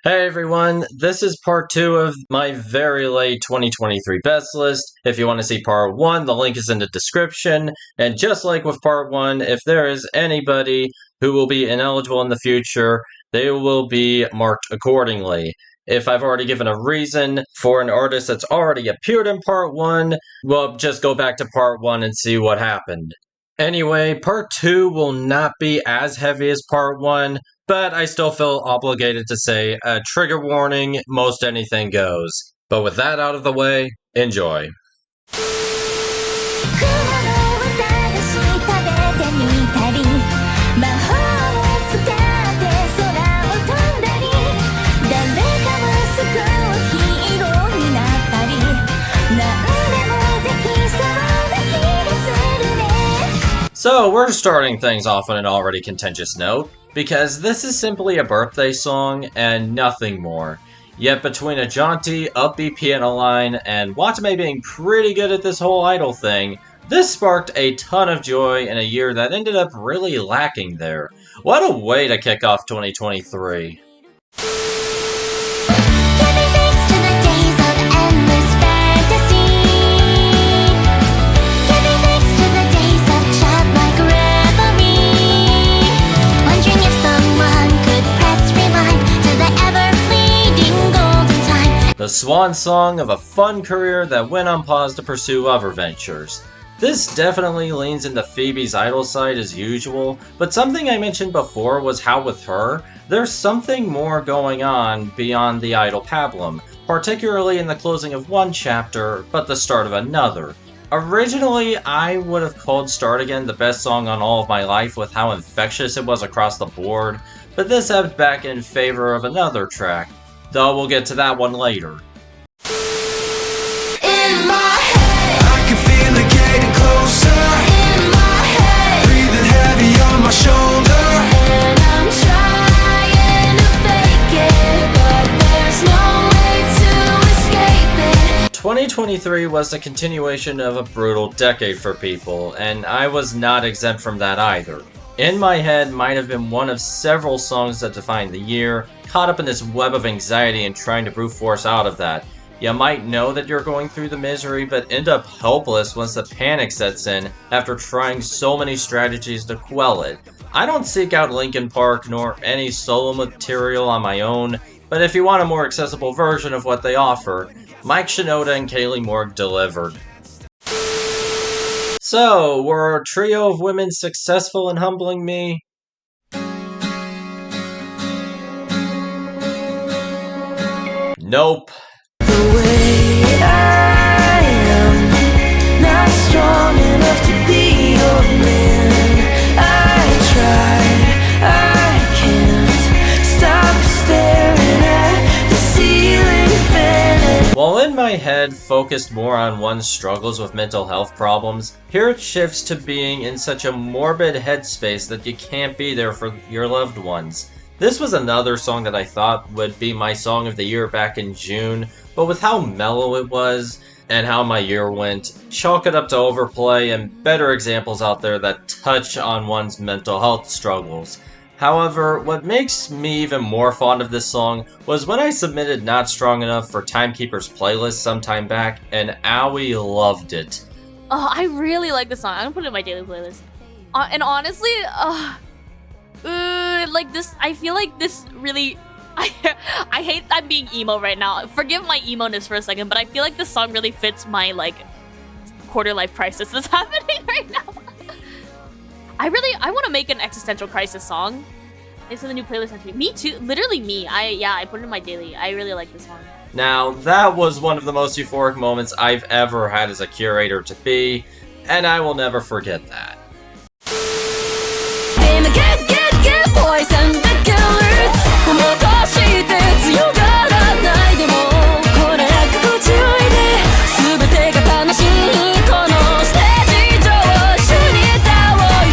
Hey everyone, this is part 2 of my very late 2023 best list. If you want to see part 1, the link is in the description. And just like with part 1, if there is anybody who will be ineligible in the future, they will be marked accordingly. If I've already given a reason for an artist that's already appeared in part 1, well, just go back to part 1 and see what happened. Anyway, part 2 will not be as heavy as part 1, but I still feel obligated to say a trigger warning, most anything goes. But with that out of the way, enjoy. So we're starting things off on an already contentious note, because this is simply a birthday song and nothing more. Yet between a jaunty, upbeat piano line and Watame being pretty good at this whole idol thing, this sparked a ton of joy in a year that ended up really lacking there. What a way to kick off 2023. The swan song of a fun career that went on pause to pursue other ventures. This definitely leans into Phoebe's idol side as usual, but something I mentioned before was how with her, there's something more going on beyond the idol pablum, particularly in the closing of one chapter, but the start of another. Originally, I would have called Start Again the best song on All of My Life with how infectious it was across the board, but this ebbed back in favor of another track. Though we'll get to that one later. In my head, I can feel it getting closer. In my head, breathing heavy on my shoulder. And I'm trying to fake it, but there's no way to escape it. 2023 was the continuation of a brutal decade for people, and I was not exempt from that either. In My Head might have been one of several songs that defined the year, caught up in this web of anxiety and trying to brute force out of that. You might know that you're going through the misery, but end up helpless once the panic sets in after trying so many strategies to quell it. I don't seek out Linkin Park nor any solo material on my own, but if you want a more accessible version of what they offer, Mike Shinoda and Kaylee Morg delivered. So, were a trio of women successful in humbling me? Nope. The way I am, not strong enough to be your man. I can't stop staring at the ceiling fan. While In My Head focused more on one's struggles with mental health problems, here it shifts to being in such a morbid headspace that you can't be there for your loved ones. This was another song that I thought would be my song of the year back in June, but with how mellow it was and how my year went, chalk it up to overplay and better examples out there that touch on one's mental health struggles. However, what makes me even more fond of this song was when I submitted Not Strong Enough for Timekeeper's playlist sometime back, and Owie loved it. Oh, I really like this song. I'm gonna put it in my daily playlist. And honestly, like this, I feel like this really, I hate I'm being emo right now. Forgive my emo-ness for a second, but I feel like this song really fits my like quarter life crisis that's happening right now. I want to make an existential crisis song. It's in the new playlist actually. Me too, literally me. I put it in my daily. I really like this song. Now, that was one of the most euphoric moments I've ever had as a curator to be, and I will never forget that. Get boys and the killers. この年で強がらないでもこれ心地よいで全てが楽しいこのステージ上一緒に歌おう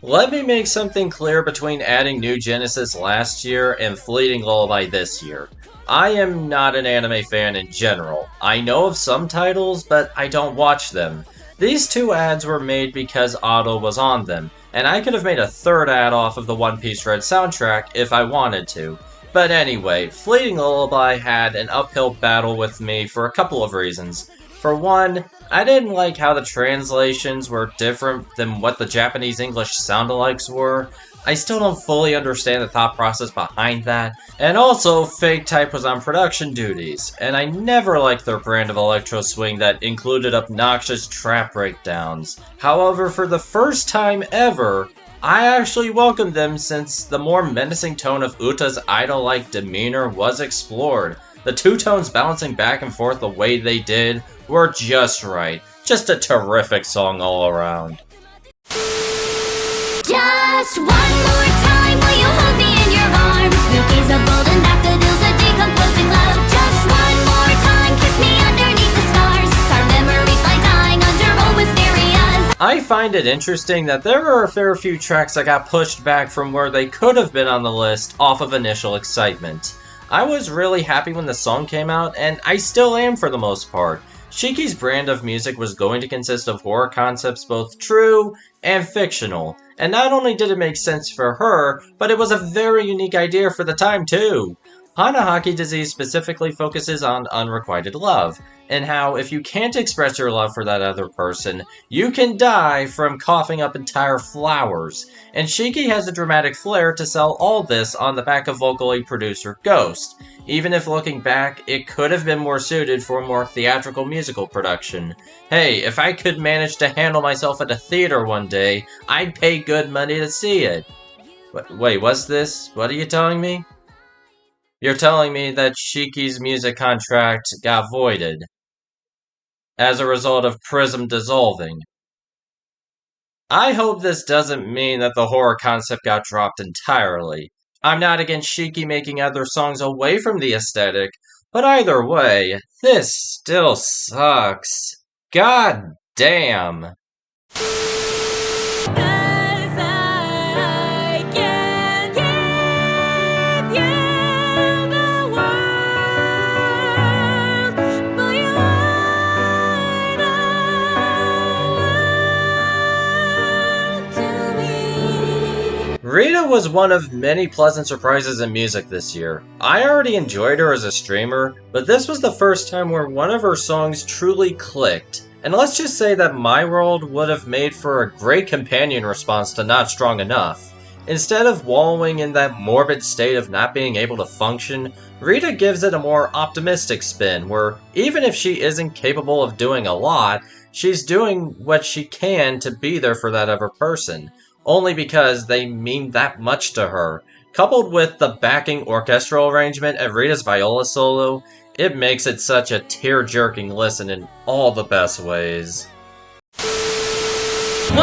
よ。 Let me make something clear between adding New Genesis last year and Fleeting Lullaby this year. I am not an anime fan in general. I know of some titles, but I don't watch them. These two ads were made because Otto was on them, and I could have made a third ad off of the One Piece Red soundtrack if I wanted to. But anyway, Fleeting Lullaby had an uphill battle with me for a couple of reasons. For one, I didn't like how the translations were different than what the Japanese-English sound-alikes were. I still don't fully understand the thought process behind that. And also, Fake Type was on production duties, and I never liked their brand of electro swing that included obnoxious trap breakdowns. However, for the first time ever, I actually welcomed them since the more menacing tone of Uta's idol-like demeanor was explored. The two tones balancing back and forth the way they did were just right. Just a terrific song all around. Just one more time, will you hold me in your arms? Spookies of golden daffodils, a decomposing love. Just one more time, kiss me underneath the stars. Our memories lie dying under old wisterias. I find it interesting that there are a fair few tracks that got pushed back from where they could have been on the list off of initial excitement. I was really happy when the song came out, and I still am for the most part. Shiki's brand of music was going to consist of horror concepts both true and fictional, and not only did it make sense for her, but it was a very unique idea for the time too. Hanahaki disease specifically focuses on unrequited love, and how if you can't express your love for that other person, you can die from coughing up entire flowers. And Shiki has a dramatic flair to sell all this on the back of vocally producer Ghost. Even if looking back, it could have been more suited for a more theatrical musical production. Hey, if I could manage to handle myself at a theater one day, I'd pay good money to see it. Wait, what's this? What are you telling me? You're telling me that Shiki's music contract got voided as a result of PRISM dissolving. I hope this doesn't mean that the horror concept got dropped entirely. I'm not against Shiki making other songs away from the aesthetic, but either way, this still sucks. God damn. Rita was one of many pleasant surprises in music this year. I already enjoyed her as a streamer, but this was the first time where one of her songs truly clicked. And let's just say that My World would have made for a great companion response to Not Strong Enough. Instead of wallowing in that morbid state of not being able to function, Rita gives it a more optimistic spin, where even if she isn't capable of doing a lot, she's doing what she can to be there for that other person. Only because they mean that much to her. Coupled with the backing orchestral arrangement of Rita's viola solo, it makes it such a tear-jerking listen in all the best ways. I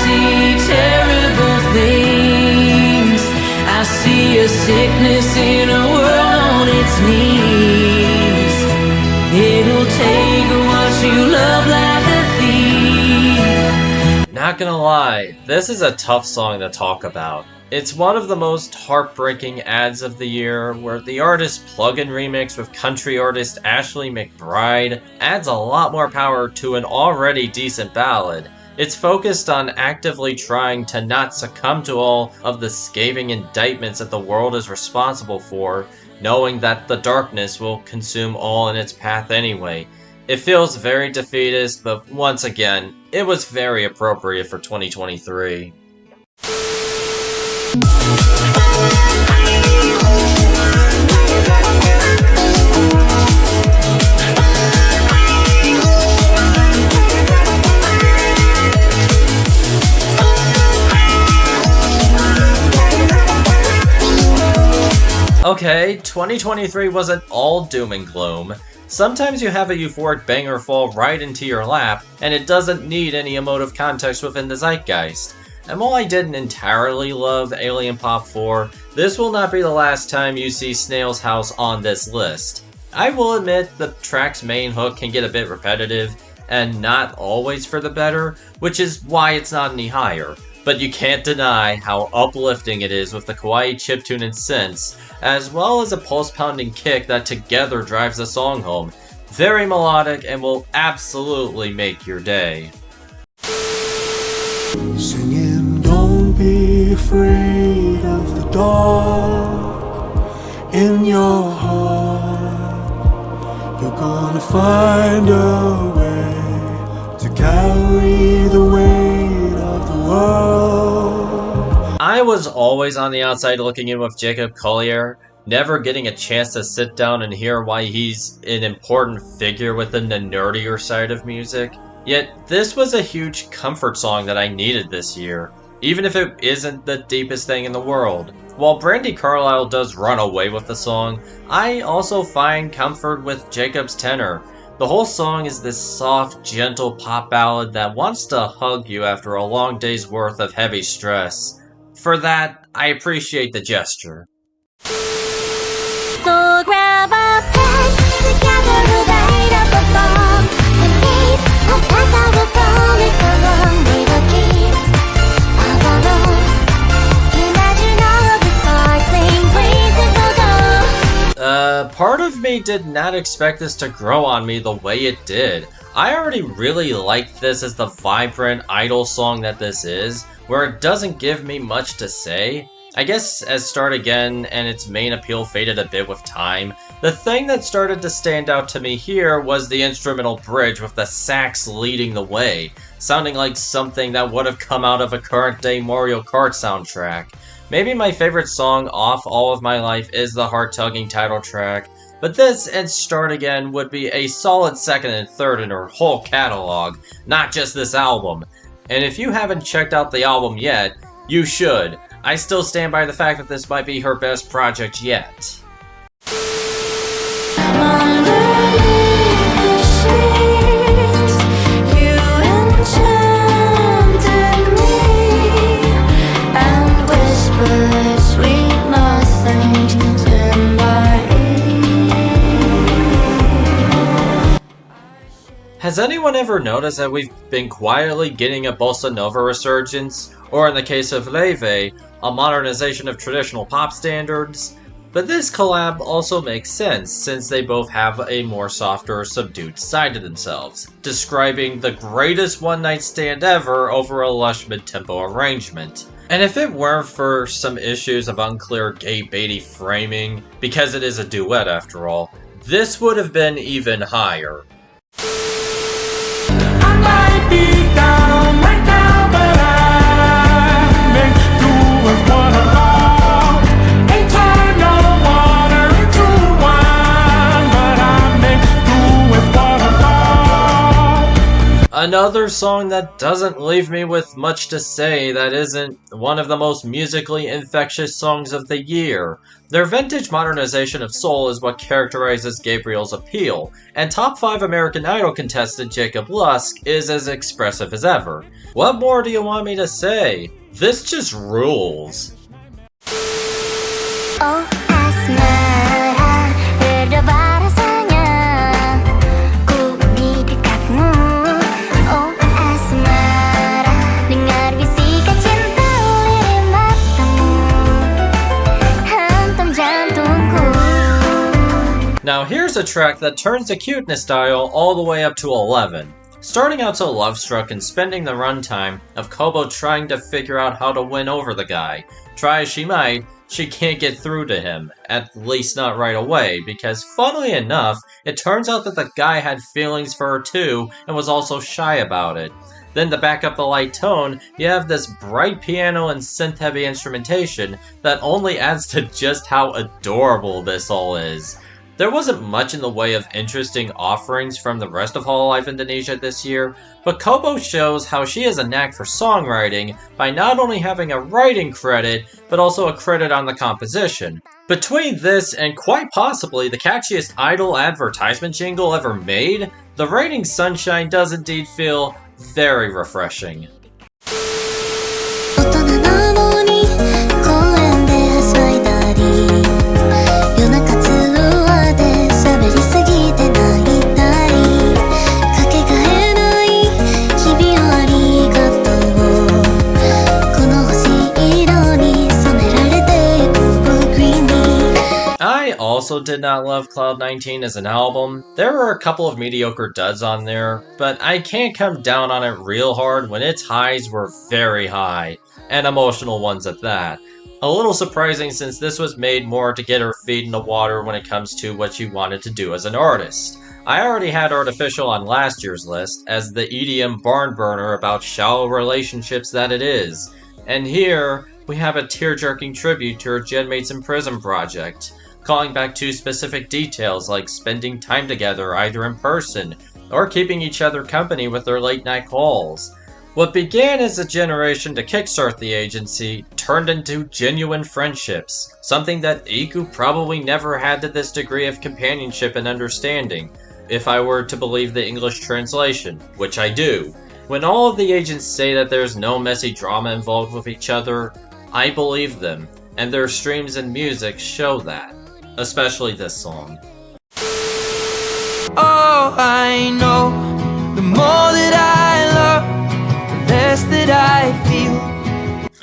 see terrible things. I see a sickness in a world on its knees. It'll take what you love like a thief. Not gonna lie, this is a tough song to talk about. It's one of the most heartbreaking ads of the year, where the artist plug-in remix with country artist Ashley McBride adds a lot more power to an already decent ballad. It's focused on actively trying to not succumb to all of the scathing indictments that the world is responsible for, knowing that the darkness will consume all in its path anyway. It feels very defeatist, but once again, it was very appropriate for 2023. Okay, 2023 wasn't all doom and gloom. Sometimes you have a euphoric banger fall right into your lap, and it doesn't need any emotive context within the zeitgeist. And while I didn't entirely love Alien Pop 4, this will not be the last time you see Snail's House on this list. I will admit the track's main hook can get a bit repetitive, and not always for the better, which is why it's not any higher. But you can't deny how uplifting it is with the kawaii chiptune and synths, as well as a pulse-pounding kick that together drives the song home. Very melodic and will absolutely make your day. Singing, don't be afraid of the dark in your heart. You're gonna find a way to carry the weight of the world. I was always on the outside looking in with Jacob Collier, never getting a chance to sit down and hear why he's an important figure within the nerdier side of music. Yet, this was a huge comfort song that I needed this year, even if it isn't the deepest thing in the world. While Brandi Carlile does run away with the song, I also find comfort with Jacob's tenor. The whole song is this soft, gentle pop ballad that wants to hug you after a long day's worth of heavy stress. For that, I appreciate the gesture. So grab a pen, together we'll write up a song. The beat of that will form it along with the keys of our own. Imagine all the sparkling places will go. Part of me did not expect this to grow on me the way it did. I already really liked this as the vibrant, idle song that this is, where it doesn't give me much to say. I guess as Start Again and its main appeal faded a bit with time, the thing that started to stand out to me here was the instrumental bridge with the sax leading the way, sounding like something that would have come out of a current day Mario Kart soundtrack. Maybe my favorite song off All of My Life is the heart-tugging title track, but this and Start Again would be a solid second and third in her whole catalog, not just this album. And if you haven't checked out the album yet, you should. I still stand by the fact that this might be her best project yet. Has anyone ever noticed that we've been quietly getting a bossa nova resurgence, or in the case of Leve, a modernization of traditional pop standards? But this collab also makes sense, since they both have a more softer, subdued side to themselves, describing the greatest one-night stand ever over a lush mid-tempo arrangement. And if it weren't for some issues of unclear gay baity framing, because it is a duet after all, this would have been even higher. Another song that doesn't leave me with much to say that isn't one of the most musically infectious songs of the year. Their vintage modernization of soul is what characterizes Gabriel's appeal, and top 5 American Idol contestant Jacob Lusk is as expressive as ever. What more do you want me to say? This just rules. Oh, asmara, berdebarasanya, ku di dekatmu. Oh, asmara, dengar bisikan cinta lirik matamu, hantam jantungku. Now here's a track that turns the cuteness dial all the way up to 11. Starting out so love-struck and spending the runtime of Kobo trying to figure out how to win over the guy. Try as she might, she can't get through to him, at least not right away, because funnily enough, it turns out that the guy had feelings for her too, and was also shy about it. Then to back up the light tone, you have this bright piano and synth-heavy instrumentation that only adds to just how adorable this all is. There wasn't much in the way of interesting offerings from the rest of Hololive Indonesia this year, but Kobo shows how she has a knack for songwriting by not only having a writing credit, but also a credit on the composition. Between this and quite possibly the catchiest Idol advertisement jingle ever made, the Raining Sunshine does indeed feel very refreshing. I also did not love Cloud 19 as an album. There were a couple of mediocre duds on there, but I can't come down on it real hard when its highs were very high, and emotional ones at that. A little surprising since this was made more to get her feet in the water when it comes to what she wanted to do as an artist. I already had Artificial on last year's list as the EDM barn burner about shallow relationships that it is. And here, we have a tear-jerking tribute to her Genmates and PRISM project, calling back to specific details like spending time together either in person or keeping each other company with their late-night calls. What began as a generation to kickstart the agency turned into genuine friendships, something that Iku probably never had to this degree of companionship and understanding, if I were to believe the English translation, which I do. When all of the agents say that there's no messy drama involved with each other, I believe them, and their streams and music show that, especially this song. Oh, I know, the more that I love, the less that I feel.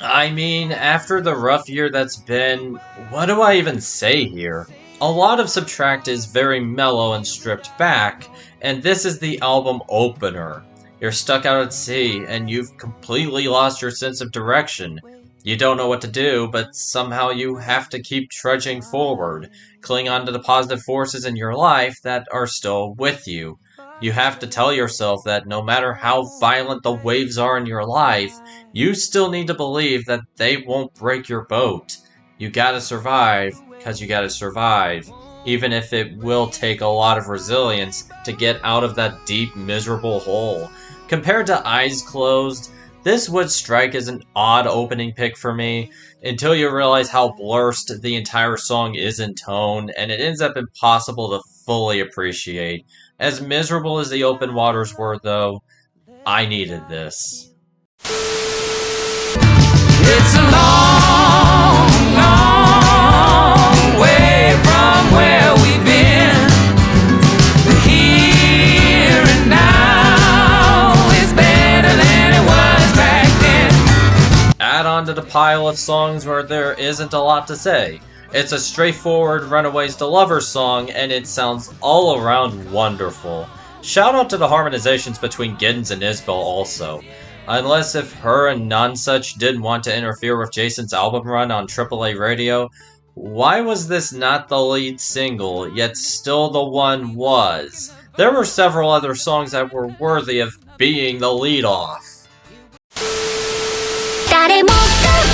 I mean, after the rough year that's been, what do I even say here? A lot of Subtract is very mellow and stripped back, and this is the album opener. You're stuck out at sea, and you've completely lost your sense of direction. You don't know what to do, but somehow you have to keep trudging forward, cling on to the positive forces in your life that are still with you. You have to tell yourself that no matter how violent the waves are in your life, you still need to believe that they won't break your boat. You gotta survive, because you gotta survive, even if it will take a lot of resilience to get out of that deep, miserable hole. Compared to Eyes Closed, this would strike as an odd opening pick for me, until you realize how blurst the entire song is in tone, and it ends up impossible to fully appreciate. As miserable as the open waters were, though, I needed this. It's a long, long way from where we've been. The here and now is better than it was back then. Add on to the pile of songs where there isn't a lot to say. It's a straightforward Runaways to Lovers song, and it sounds all around wonderful. Shout out to the harmonizations between Giddens and Isbell also. Unless if her and Nonsuch didn't want to interfere with Jason's album run on AAA radio, why was this not the lead single, yet still the one was? There were several other songs that were worthy of being the lead-off. 誰もが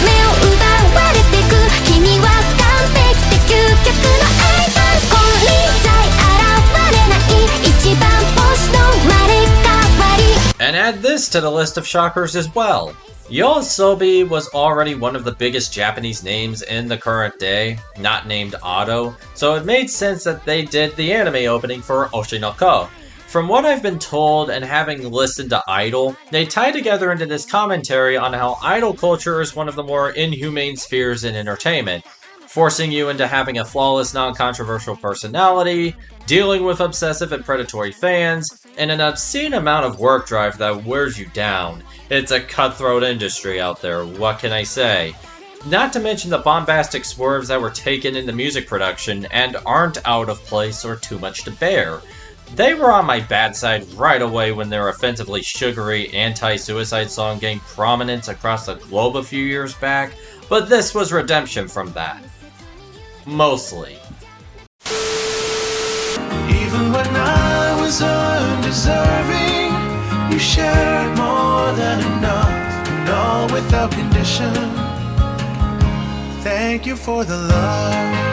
目を奪われてく君は完璧で究極のアイドル金輪際現れない一番星の生まれ変わり And add this to the list of shockers as well. Yoasobi was already one of the biggest Japanese names in the current day, not named Ado, so it made sense that they did the anime opening for Oshinoko. From what I've been told and having listened to Idol, they tie together into this commentary on how idol culture is one of the more inhumane spheres in entertainment, forcing you into having a flawless, non-controversial personality, dealing with obsessive and predatory fans, and an obscene amount of work drive that wears you down. It's a cutthroat industry out there, what can I say? Not to mention the bombastic swerves that were taken into music production and aren't out of place or too much to bear. They were on my bad side right away when their offensively sugary anti-suicide song gained prominence across the globe a few years back, but this was redemption from that. Mostly. Even when I was undeserving, you shared more than enough, and all without condition. Thank you for the love.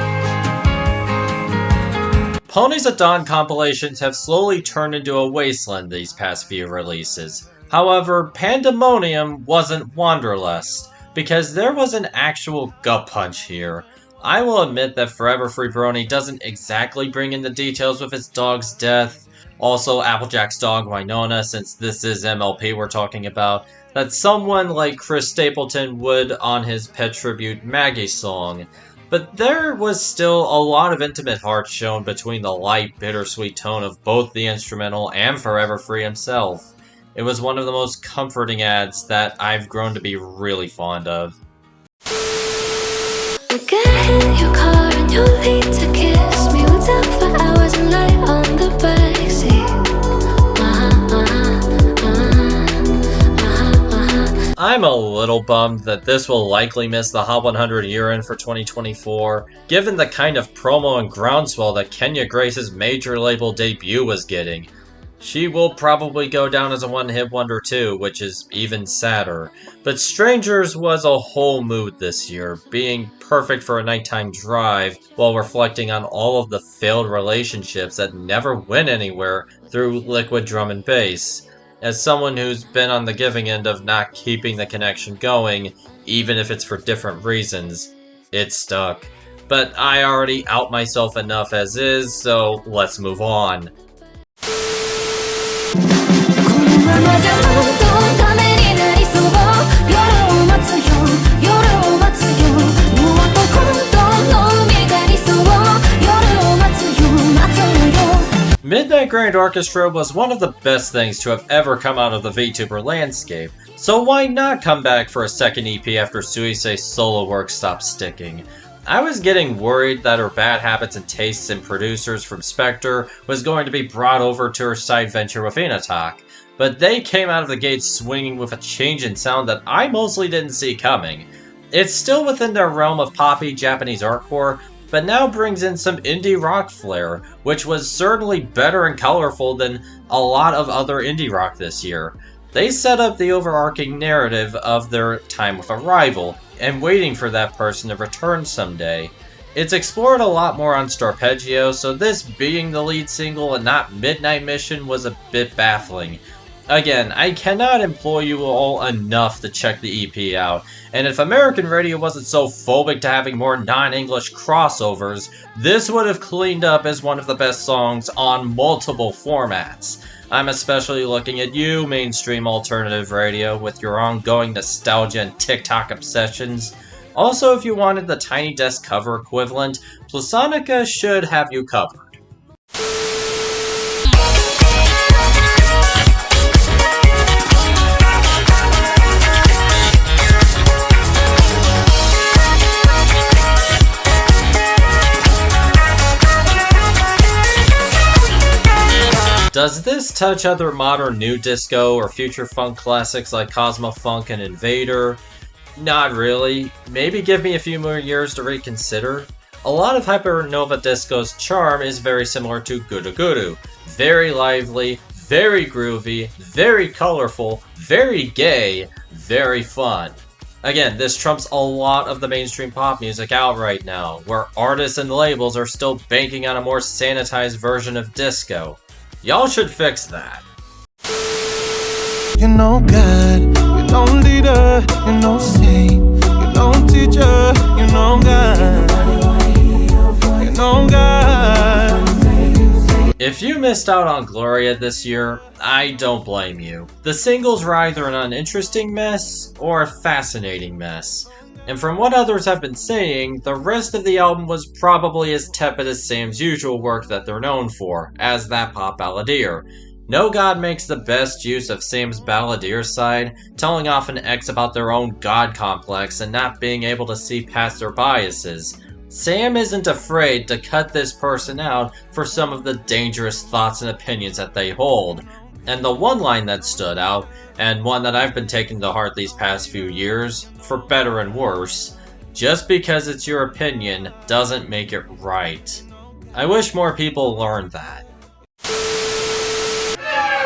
Ponies at Dawn compilations have slowly turned into a wasteland these past few releases. However, Pandemonium wasn't Wanderlust, because there was an actual gut punch here. I will admit that Forever Free Brony doesn't exactly bring in the details with its dog's death. Also, Applejack's dog Winona, since this is MLP we're talking about, that someone like Chris Stapleton would on his Pet Tribute Maggie song. But there was still a lot of intimate heart shown between the light, bittersweet tone of both the instrumental and Forever Free himself. It was one of the most comforting ads that I've grown to be really fond of. Get in your car and don't need to kiss me. We'll talk for hours and lie on the backseat. I'm a little bummed that this will likely miss the Hot 100 year-end for 2024, given the kind of promo and groundswell that Kenya Grace's major label debut was getting. She will probably go down as a one-hit wonder too, which is even sadder. But Strangers was a whole mood this year, being perfect for a nighttime drive while reflecting on all of the failed relationships that never went anywhere through liquid drum and bass. As someone who's been on the giving end of not keeping the connection going, even if it's for different reasons, it stuck. But I already out myself enough as is, so let's move on. Midnight Grand Orchestra was one of the best things to have ever come out of the VTuber landscape, so why not come back for a second EP after Suisei's solo work stopped sticking? I was getting worried that her bad habits and tastes in producers from Spectre was going to be brought over to her side venture with Inatak, but they came out of the gate swinging with a change in sound that I mostly didn't see coming. It's still within their realm of poppy Japanese artcore, but now brings in some indie rock flair, which was certainly better and colorful than a lot of other indie rock this year. They set up the overarching narrative of their time with a rival, and waiting for that person to return someday. It's explored a lot more on Starpeggio, so this being the lead single and not Midnight Mission was a bit baffling. Again, I cannot implore you all enough to check the EP out, and if American radio wasn't so phobic to having more non-English crossovers, this would have cleaned up as one of the best songs on multiple formats. I'm especially looking at you, mainstream alternative radio, with your ongoing nostalgia and TikTok obsessions. Also, if you wanted the Tiny Desk cover equivalent, Plusonica should have you covered. Does this touch other modern new disco or future funk classics like Cosmo Funk and Invader? Not really. Maybe give me a few more years to reconsider. A lot of Hypernova Disco's charm is very similar to Guru Guru. Very lively, very groovy, very colorful, very gay, very fun. Again, this trumps a lot of the mainstream pop music out right now, where artists and labels are still banking on a more sanitized version of disco. Y'all should fix that. You know God, you know leader, you know saint, you know teacher, you know God, you know God. If you missed out on Gloria this year, I don't blame you. The singles were either an uninteresting mess or a fascinating mess. And from what others have been saying, the rest of the album was probably as tepid as Sam's usual work that they're known for, as that pop balladeer. No God makes the best use of Sam's balladeer side, telling off an ex about their own God complex and not being able to see past their biases. Sam isn't afraid to cut this person out for some of the dangerous thoughts and opinions that they hold. And the one line that stood out, and one that I've been taking to heart these past few years, for better and worse, just because it's your opinion doesn't make it right. I wish more people learned that.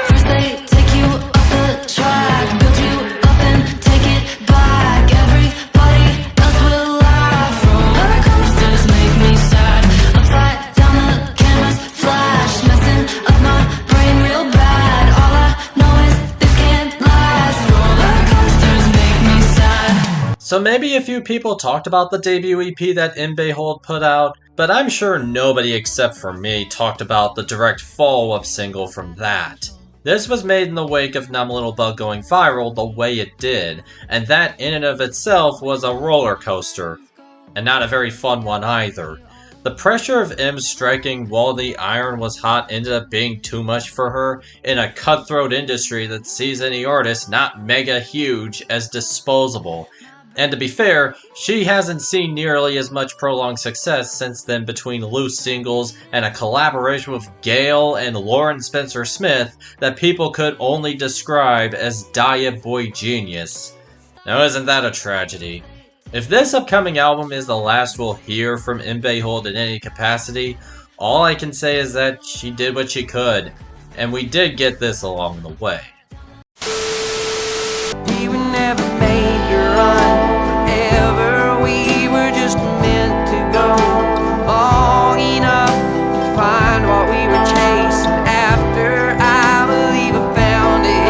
First they take you off the track, build you up and take it back. Everybody else will laugh. Roller coasters make me sad. Upside down the cameras flash, messing up my brain real bad. All I know is this can't last. Roller coasters make me sad. So maybe a few people talked about the debut EP that Inbehold put out, but I'm sure nobody except for me talked about the direct follow-up single from that. This was made in the wake of Numb Little Bug going viral the way it did, and that in and of itself was a roller coaster. And not a very fun one either. The pressure of M striking while the iron was hot ended up being too much for her in a cutthroat industry that sees any artist not mega huge as disposable. And to be fair, she hasn't seen nearly as much prolonged success since then between loose singles and a collaboration with Gayle and Lauren Spencer Smith that people could only describe as Diet Boy Genius. Now isn't that a tragedy? If this upcoming album is the last we'll hear from Inbehold in any capacity, all I can say is that she did what she could, and we did get this along the way. We were never made to run forever. We were just meant to go long enough to find what we were chasing after. I believe I found it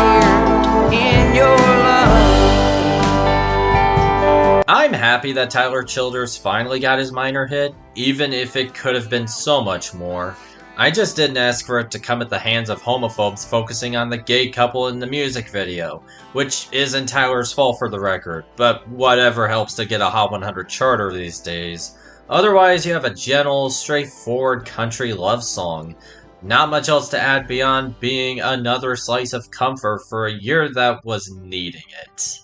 here in your love. I'm happy that Tyler Childers finally got his minor hit, even if it could have been so much more. I just didn't ask for it to come at the hands of homophobes focusing on the gay couple in the music video, which isn't Tyler's fault for the record, but whatever helps to get a Hot 100 charter these days. Otherwise, you have a gentle, straightforward country love song. Not much else to add beyond being another slice of comfort for a year that was needing it.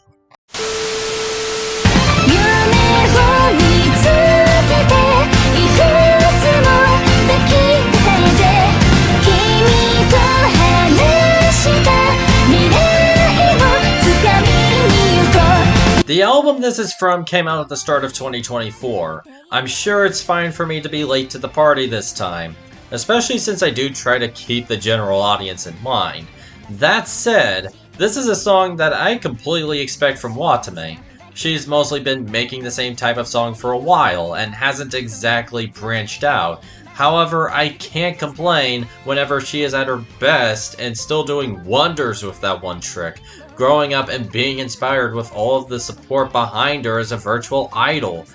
夢を見つけていくつも抱きかかえて君と話した未来を掴みに行こう The album this is from came out at the start of 2024. I'm sure it's fine for me to be late to the party this time, especially since I do try to keep the general audience in mind. That said, this is a song that I completely expect from Watame. She's mostly been making the same type of song for a while and hasn't exactly branched out. However, I can't complain whenever she is at her best and still doing wonders with that one trick, growing up and being inspired with all of the support behind her as a virtual idol.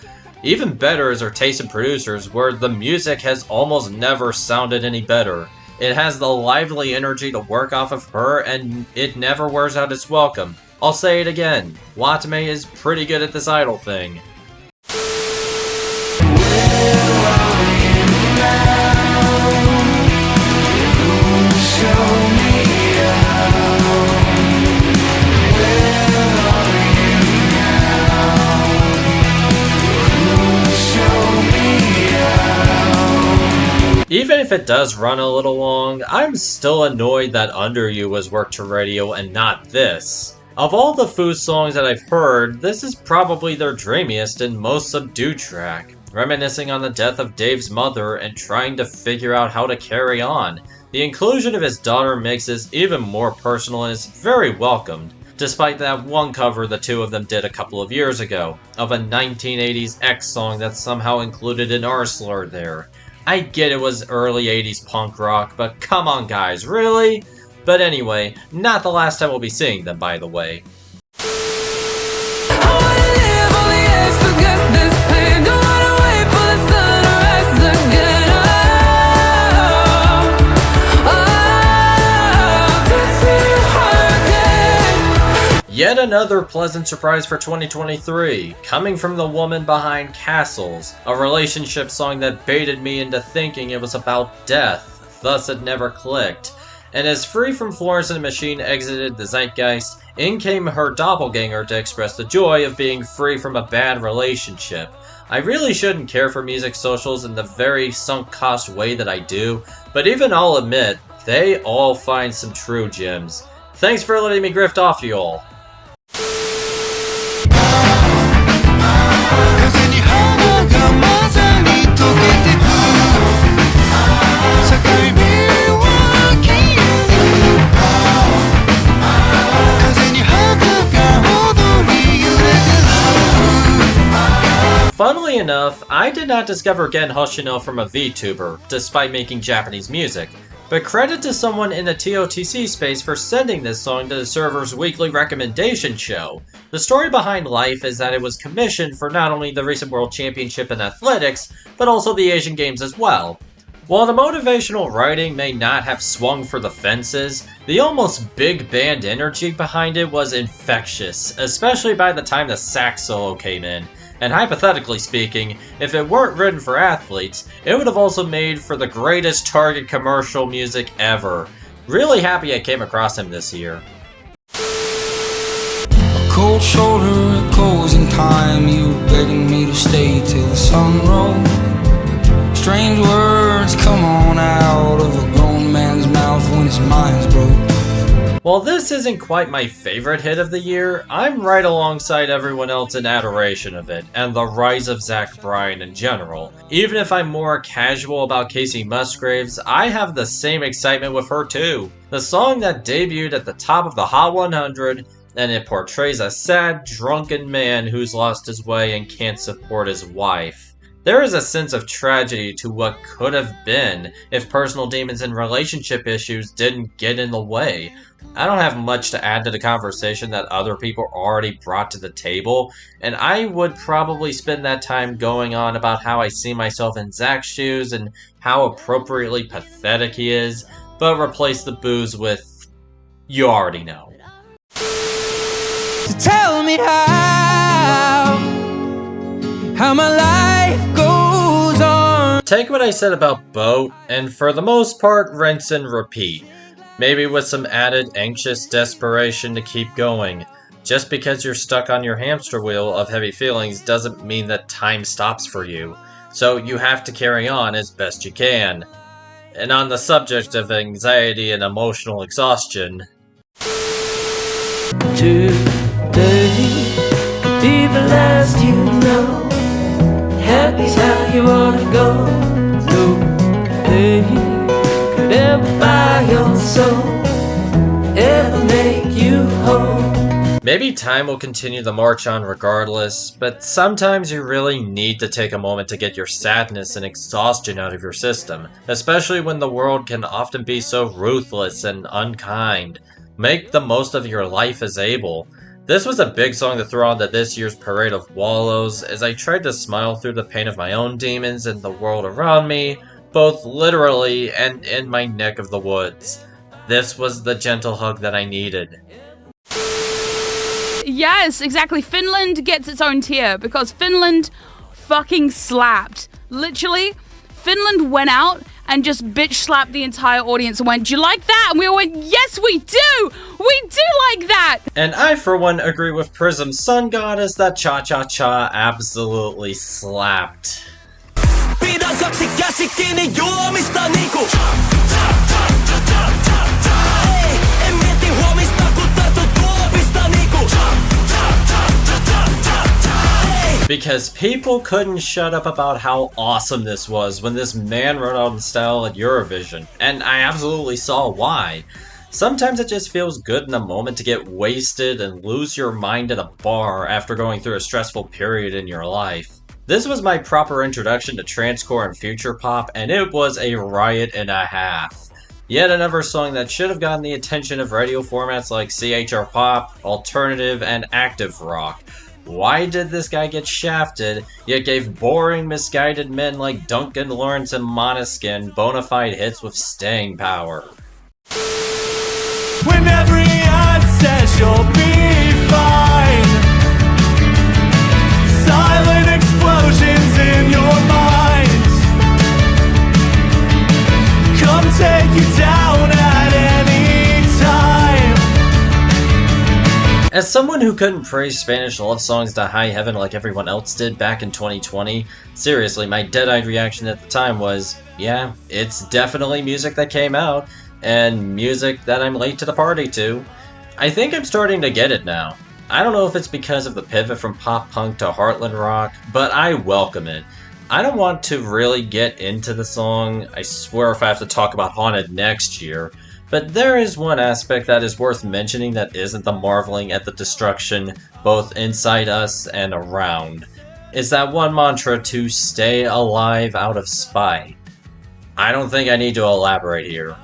Even better is her taste in producers, where the music has almost never sounded any better. It has the lively energy to work off of her, and it never wears out its welcome. I'll say it again, Watame is pretty good at this idol thing. Even if it does run a little long, I'm still annoyed that Under You was worked to radio and not this. Of all the Foo songs that I've heard, this is probably their dreamiest and most subdued track, reminiscing on the death of Dave's mother and trying to figure out how to carry on. The inclusion of his daughter makes this even more personal and is very welcomed, despite that one cover the two of them did a couple of years ago, of a 1980s X song that somehow included an R slur there. I get it was early 80s punk rock, but come on guys, really? But anyway, not the last time we'll be seeing them, by the way. Yet another pleasant surprise for 2023, coming from the woman behind Castles, a relationship song that baited me into thinking it was about death, thus it never clicked. And as Free from Florence and the Machine exited the zeitgeist, in came her doppelganger to express the joy of being free from a bad relationship. I really shouldn't care for music socials in the very sunk cost way that I do, but even I'll admit, they all find some true gems. Thanks for letting me grift off to you all. Funnily enough, I did not discover Gen Hoshino from a VTuber, despite making Japanese music, but credit to someone in the TOTC space for sending this song to the server's weekly recommendation show. The story behind Life is that it was commissioned for not only the recent World Championship in athletics, but also the Asian Games as well. While the motivational writing may not have swung for the fences, the almost big band energy behind it was infectious, especially by the time the sax solo came in. And hypothetically speaking, if it weren't written for athletes, it would have also made for the greatest Target commercial music ever. Really happy I came across him this year. A cold shoulder, a cold frozen time, you begging me to stay till the sun rose. Strange words come on out of a grown man's mouth when his mind's broke. While this isn't quite my favorite hit of the year, I'm right alongside everyone else in adoration of it, and the rise of Zach Bryan in general. Even if I'm more casual about Casey Musgraves, I have the same excitement with her too. The song that debuted at the top of the Hot 100, and it portrays a sad, drunken man who's lost his way and can't support his wife. There is a sense of tragedy to what could have been if personal demons and relationship issues didn't get in the way. I don't have much to add to the conversation that other people already brought to the table, and I would probably spend that time going on about how I see myself in Zach's shoes and how appropriately pathetic he is, but replace the booze with, you already know. So tell me how my life goes on. Take what I said about Boat, and for the most part, rinse and repeat. Maybe with some added anxious desperation to keep going. Just because you're stuck on your hamster wheel of heavy feelings doesn't mean that time stops for you. So you have to carry on as best you can. And on the subject of anxiety and emotional exhaustion, today, be the last you know. Happy's how you wanna go. No pain could ever buy your soul, ever make you whole. maybe time will continue the march on regardless, but sometimes you really need to take a moment to get your sadness and exhaustion out of your system, especially when the world can often be so ruthless and unkind. Make the most of your life as able. This was a big song to throw onto this year's Parade of Wallows, as I tried to smile through the pain of my own demons and the world around me, both literally and in my neck of the woods. This was the gentle hug that I needed. Yes, exactly. Finland gets its own tier because Finland fucking slapped. Literally, Finland went out and just bitch slapped the entire audience and went, "Do you like that?" And we all went, "Yes, we do! We do like that!" And I, for one, agree with PRISM's Sun Goddess that Cha-Cha-Cha absolutely slapped. Because people couldn't shut up about how awesome this was when this man wrote out in style at Eurovision, and I absolutely saw why. Sometimes it just feels good in the moment to get wasted and lose your mind at a bar after going through a stressful period in your life. This was my proper introduction to transcore and future pop, and it was a riot and a half. Yet another song that should have gotten the attention of radio formats like CHR Pop, Alternative, and Active Rock. Why did this guy get shafted, yet gave boring, misguided men like Duncan Lawrence and Måneskin bona fide hits with staying power? When every eye says you'll be fine, silent explosions in your mind come take you down at any time. As someone who couldn't praise Spanish love songs to high heaven like everyone else did back in 2020, seriously, my dead-eyed reaction at the time was, yeah, it's definitely music that came out, and music that I'm late to the party to. I think I'm starting to get it now. I don't know if it's because of the pivot from pop-punk to heartland rock, but I welcome it. I don't want to really get into the song, I swear if I have to talk about Haunted next year, but there is one aspect that is worth mentioning that isn't the marveling at the destruction both inside us and around. Is that one mantra to stay alive out of spite. I don't think I need to elaborate here.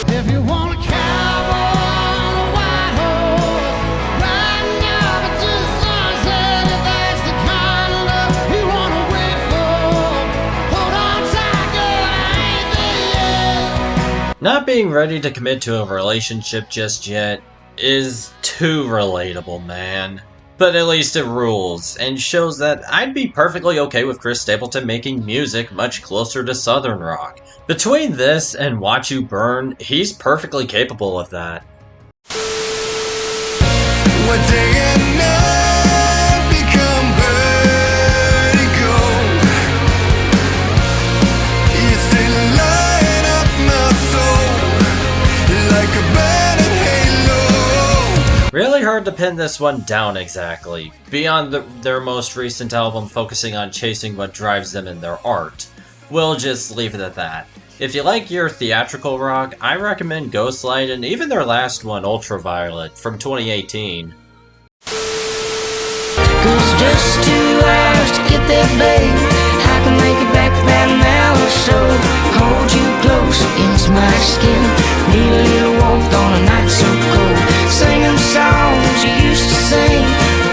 If you want a cowboy on a white horse, riding over to the sunset, if that's the kind of love you wanna wait for, hold on tight, girl, I ain't there yet. Not being ready to commit to a relationship just yet is too relatable, man. But at least it rules, and shows that I'd be perfectly okay with Chris Stapleton making music much closer to southern rock. Between this and Watch You Burn, he's perfectly capable of that. We're digging up. hard to pin this one down exactly, beyond their most recent album focusing on chasing what drives them in their art. We'll just leave it at that. If you like your theatrical rock, I recommend Ghostlight and even their last one, Ultraviolet, from 2018. Cause just 2 hours to get there, babe. I can make it back about an hour or so. Hold you close against my skin. Need a little warmth on a night so cold. Singing songs you used to sing.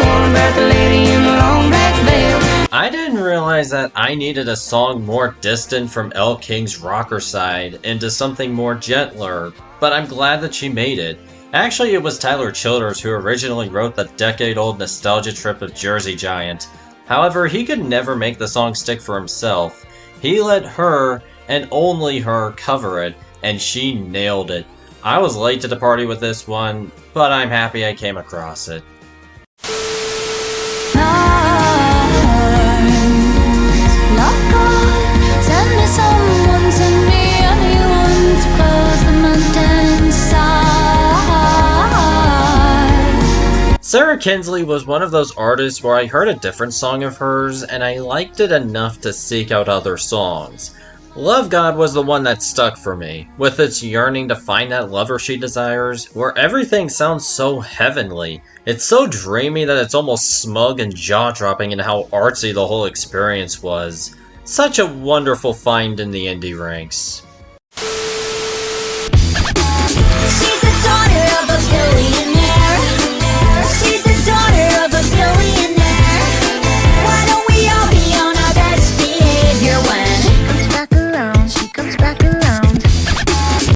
One about the lady in the long black veil. I didn't realize that I needed a song more distant from Elle King's rocker side into something more gentler, but I'm glad that she made it. Actually, it was Tyler Childers who originally wrote the decade-old nostalgia trip of Jersey Giant. However, he could never make the song stick for himself. He let her, and only her, cover it, and she nailed it. I was late to the party with this one, but I'm happy I came across it. Love God, send me someone, send me anyone to close the mountain inside. Sarah Kinsley was one of those artists where I heard a different song of hers, and I liked it enough to seek out other songs. Love God was the one that stuck for me, with its yearning to find that lover she desires, where everything sounds so heavenly. It's so dreamy that it's almost smug and jaw-dropping in how artsy the whole experience was. Such a wonderful find in the indie ranks. She's the daughter of a billionaire. She's the daughter of a billionaire. Why don't we all be on our best behavior when she comes back around, she comes back around.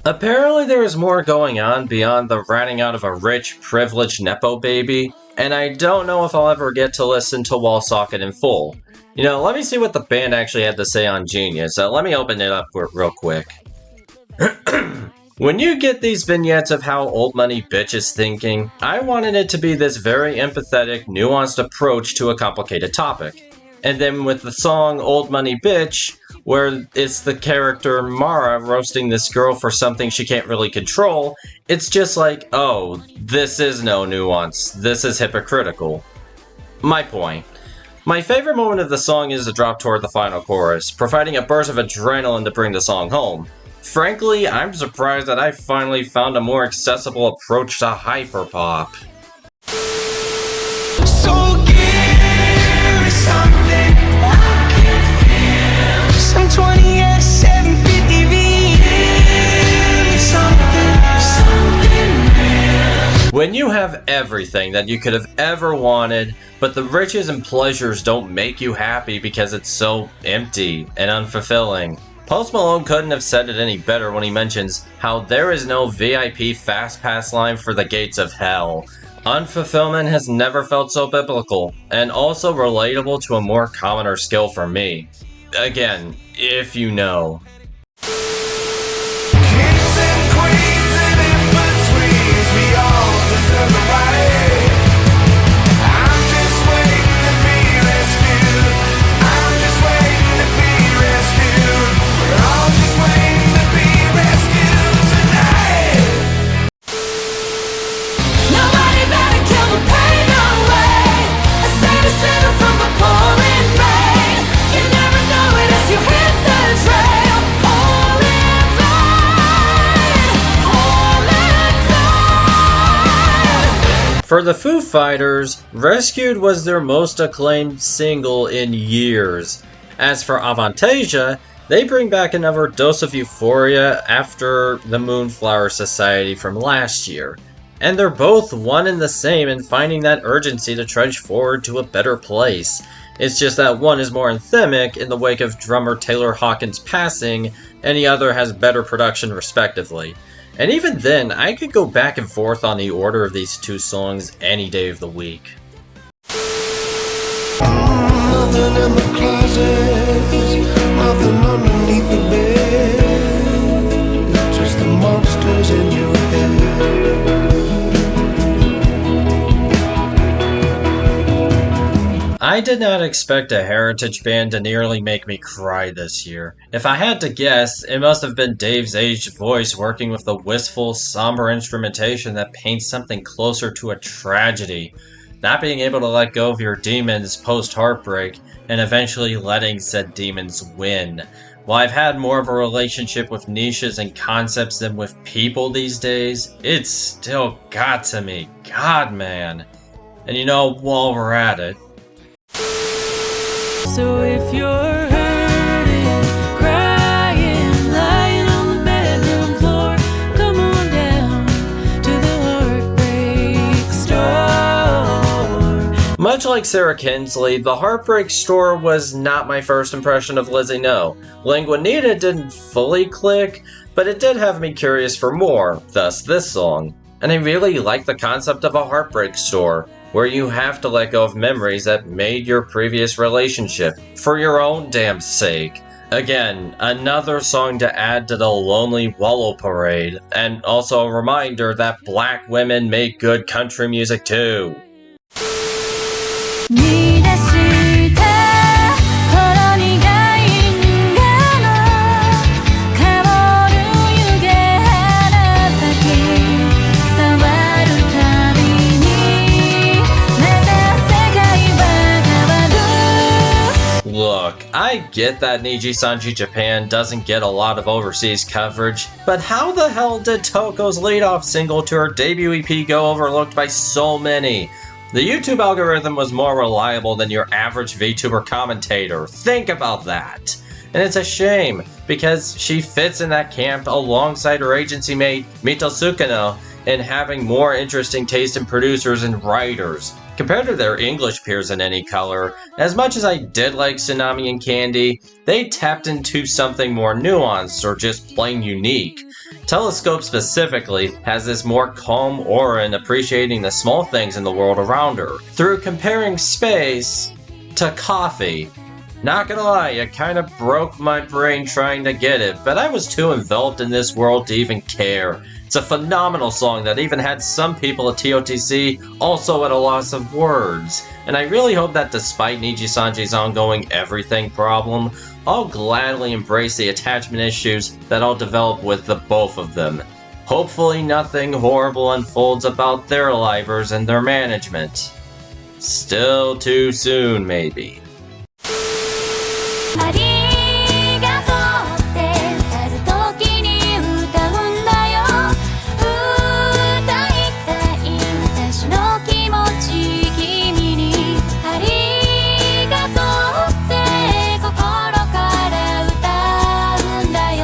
Apparently there is more going on beyond the ratting out of a rich, privileged Nepo baby, and I don't know if I'll ever get to listen to Wall Socket in full. You know, let me see what the band actually had to say on Genius. Let me open it up real quick. When you get these vignettes of how Old Money Bitch is thinking, I wanted it to be this very empathetic, nuanced approach to a complicated topic. And then with the song Old Money Bitch, where it's the character Mara roasting this girl for something she can't really control, it's just like, oh, this is no nuance, this is hypocritical. My point. My favorite moment of the song is the drop toward the final chorus, providing a burst of adrenaline to bring the song home. Frankly, I'm surprised that I finally found a more accessible approach to hyperpop. So give me something I can feel. Some 20 750 give me something real. When you have everything that you could have ever wanted, but the riches and pleasures don't make you happy because it's so empty and unfulfilling. Post Malone couldn't have said it any better when he mentions how there is no VIP fast pass line for the gates of hell. Unfulfillment has never felt so biblical, and also relatable to a more commoner skill for me. Again, if you know. Kings and queens and in-betweens, we all deserve the right. I'm just waiting to be rescued. I'm just waiting to be rescued. We're all just waiting to be rescued tonight. Nobody better kill the pain away. A saint is better from the pouring rain. You never know it as you hit the trail. Pouring rain. For the Foo Fighters, Rescued was their most acclaimed single in years. As for Avantasia, they bring back another dose of euphoria after the Moonflower Society from last year. And they're both one and the same in finding that urgency to trudge forward to a better place. It's just that one is more anthemic in the wake of drummer Taylor Hawkins' passing, and the other has better production respectively. And even then, I could go back and forth on the order of these two songs any day of the week. Nothing in the closet, nothing underneath the bed, just the monsters in your head. I I did not expect a heritage band to nearly make me cry this year. If I had to guess, it must have been Dave's aged voice working with the wistful, somber instrumentation that paints something closer to a tragedy. Not being able to let go of your demons post-heartbreak, and eventually letting said demons win. While I've had more of a relationship with niches and concepts than with people these days, it's still got to me. God, man. And you know, while we're at it, So if you're hurting, crying, lying on the bedroom floor, come on down to the Heartbreak Store. much like Sarah Kinsley, the Heartbreak Store was not my first impression of Lizzie No. Linguanita didn't fully click, but it did have me curious for more, thus this song. And I really like the concept of a heartbreak store, where you have to let go of memories that made your previous relationship, for your own damn sake. Again, another song to add to the Lonely Wallow Parade, and also a reminder that black women make good country music too. 見出したほろ苦い因果の香る湯気花咲き触るたびにまた世界は変わる Look, I get that Niji Sanji Japan doesn't get a lot of overseas coverage, but how the hell did Toko's lead-off single to her debut EP go overlooked by so many? The YouTube algorithm was more reliable than your average VTuber commentator. Think about that. And it's a shame, because she fits in that camp alongside her agency mate Mito Sukano in having more interesting taste in producers and writers. Compared to their English peers in Any Color, as much as I did like Tsunami and Candy, they tapped into something more nuanced or just plain unique. Telescope specifically has this more calm aura in appreciating the small things in the world around her, through comparing space to coffee. Not gonna lie, it kinda broke my brain trying to get it, but I was too enveloped in this world to even care. It's a phenomenal song that even had some people at TOTC also at a loss of words, and I really hope that despite Niji Sanji's ongoing everything problem, I'll gladly embrace the attachment issues that I'll develop with the both of them. Hopefully nothing horrible unfolds about their livers and their management. Still too soon, maybe. ありがとうって歌う時に歌うんだよ歌いたい私の気持ち君にありがとうって心から歌うんだよ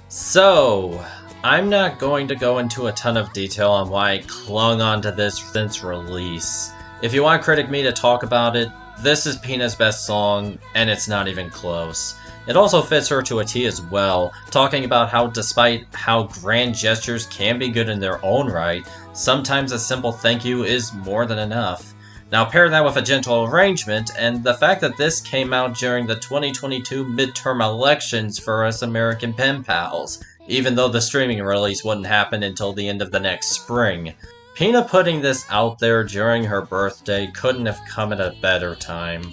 So, I'm not going to go into a ton of detail on why I clung onto this since release. If you want Critic Me to talk about it, this is Pina's best song, and it's not even close. It also fits her to a T as well, talking about how despite how grand gestures can be good in their own right, sometimes a simple thank you is more than enough. Now pair that with a gentle arrangement, and the fact that this came out during the 2022 midterm elections for us American pen pals, even though the streaming release wouldn't happen until the end of the next spring. Pina putting this out there during her birthday couldn't have come at a better time.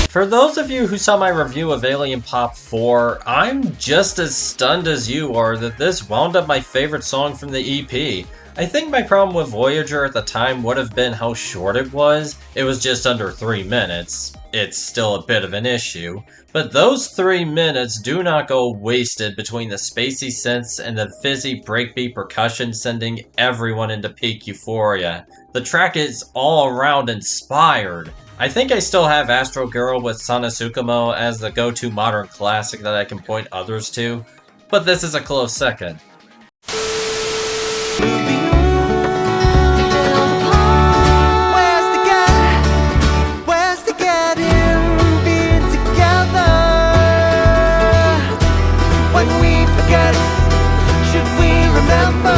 For those of you who saw my review of Alien Pop 4, I'm just as stunned as you are that this wound up my favorite song from the EP. I think my problem with Voyager at the time would have been how short it was. It was just under 3 minutes. It's still a bit of an issue. But those 3 minutes do not go wasted between the spacey synths and the fizzy breakbeat percussion sending everyone into peak euphoria. The track is all around inspired. I think I still have Astro Girl with Sanasukumo as the go-to modern classic that I can point others to, but this is a close second. Where's the getting being together? When we forget, should we remember?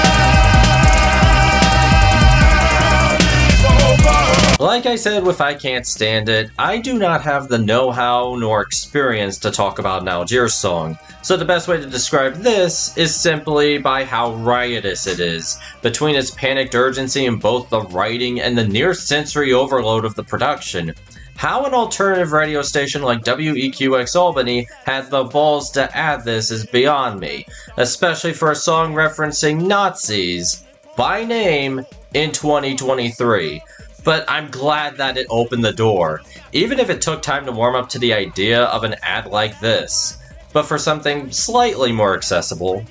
Like I said with I Can't Stand It, I do not have the know-how nor experience to talk about an Algiers song, so the best way to describe this is simply by how riotous it is, between its panicked urgency in both the writing and the near-sensory overload of the production. How an alternative radio station like WEQX Albany had the balls to add this is beyond me, especially for a song referencing Nazis, by name, in 2023. But I'm glad that it opened the door, even if it took time to warm up to the idea of an ad like this. But for something slightly more accessible.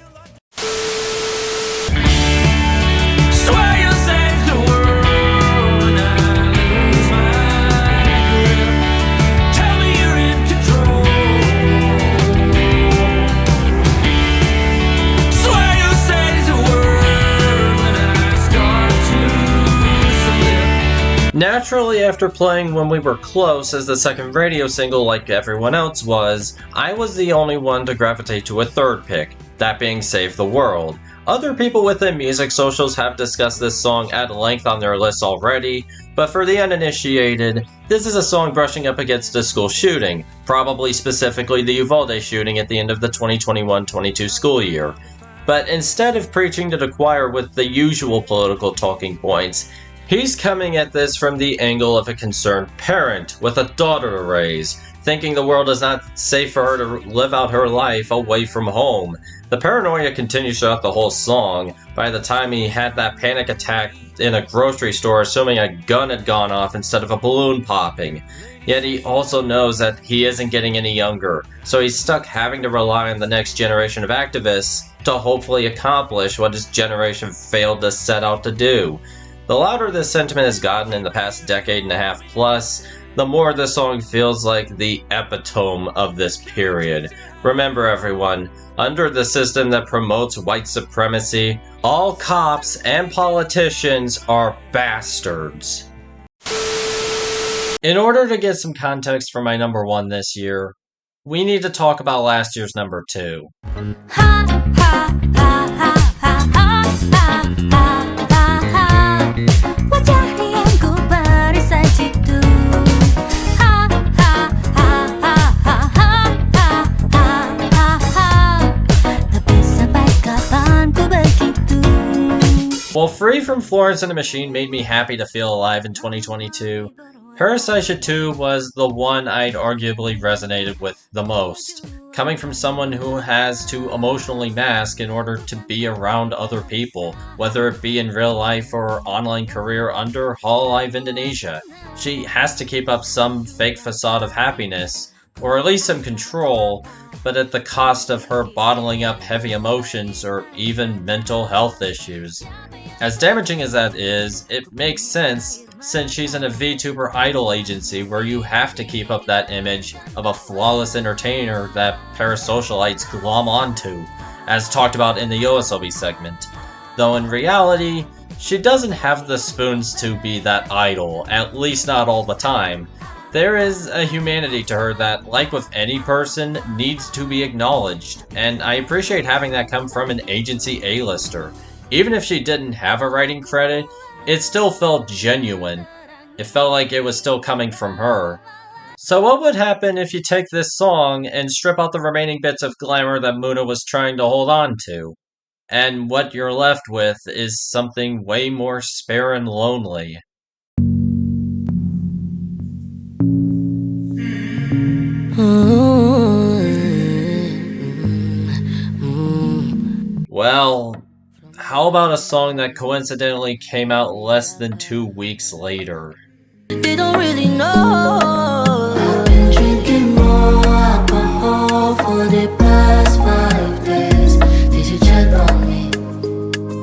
Swear you'll save the world and I lose my grip. Tell me you're in control. Swear you'll save the world and I start to slip. Naturally, after playing When We Were Close as the second radio single like everyone else was, I was the only one to gravitate to a third pick, that being Save the World. Other people within music socials have discussed this song at length on their lists already, but for the uninitiated, this is a song brushing up against a school shooting, probably specifically the Uvalde shooting at the end of the 2021-22 school year. But instead of preaching to the choir with the usual political talking points, he's coming at this from the angle of a concerned parent with a daughter to raise, thinking the world is not safe for her to live out her life away from home. The paranoia continues throughout the whole song. By the time he had that panic attack in a grocery store, assuming a gun had gone off instead of a balloon popping. Yet he also knows that he isn't getting any younger, so he's stuck having to rely on the next generation of activists to hopefully accomplish what his generation failed to set out to do. The louder this sentiment has gotten in the past decade and a half plus, the more the song feels like the epitome of this period. Remember everyone, under the system that promotes white supremacy, all cops and politicians are bastards. In order to get some context for my number one this year, we need to talk about last year's number two. While Free from Florence and the Machine made me happy to feel alive in 2022, Parasite 2 was the one I'd arguably resonated with the most, coming from someone who has to emotionally mask in order to be around other people, whether it be in real life or online career under Hololive Indonesia. She has to keep up some fake facade of happiness, or at least some control, but at the cost of her bottling up heavy emotions or even mental health issues. As damaging as that is, it makes sense since she's in a VTuber idol agency where you have to keep up that image of a flawless entertainer that parasocialites glom onto, as talked about in the YOASOBI segment. Though in reality, she doesn't have the spoons to be that idol, at least not all the time. There is a humanity to her that, like with any person, needs to be acknowledged, and I appreciate having that come from an agency A-lister. Even if she didn't have a writing credit, it still felt genuine. It felt like it was still coming from her. So what would happen if you take this song and strip out the remaining bits of glamour that Muna was trying to hold on to? And what you're left with is something way more spare and lonely. Well, how about a song that coincidentally came out less than 2 weeks later? They don't really know. I've been drinking more alcohol for the past 5 days. Did you check on me?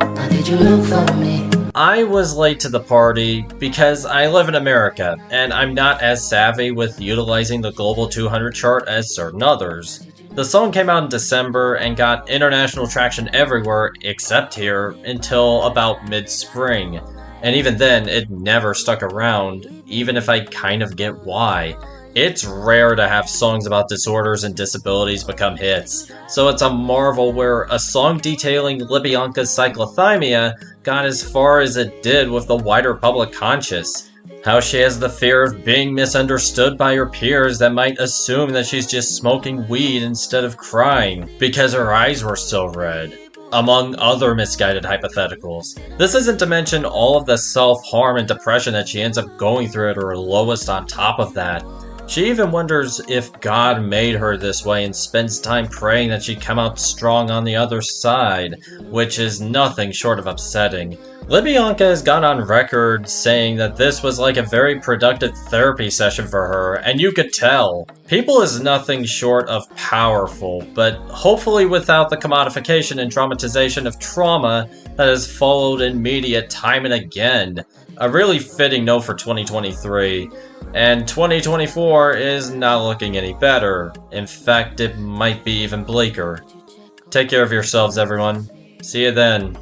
Or did you look for me? I was late to the party because I live in America, and I'm not as savvy with utilizing the Global 200 chart as certain others. The song came out in December and got international traction everywhere except here until about mid-spring. And even then, it never stuck around, even if I kind of get why. It's rare to have songs about disorders and disabilities become hits, so it's a marvel where a song detailing Libyanka's cyclothymia got as far as it did with the wider public conscious. How she has the fear of being misunderstood by her peers that might assume that she's just smoking weed instead of crying because her eyes were so red, among other misguided hypotheticals. This isn't to mention all of the self-harm and depression that she ends up going through at her lowest on top of that. She even wonders if God made her this way and spends time praying that she'd come out strong on the other side, which is nothing short of upsetting. Libyanka has gone on record saying that this was like a very productive therapy session for her, and you could tell. People is nothing short of powerful, but hopefully without the commodification and dramatization of trauma that has followed in media time and again. A really fitting note for 2023. And 2024 is not looking any better. In fact, it might be even bleaker. Take care of yourselves, everyone. See you then.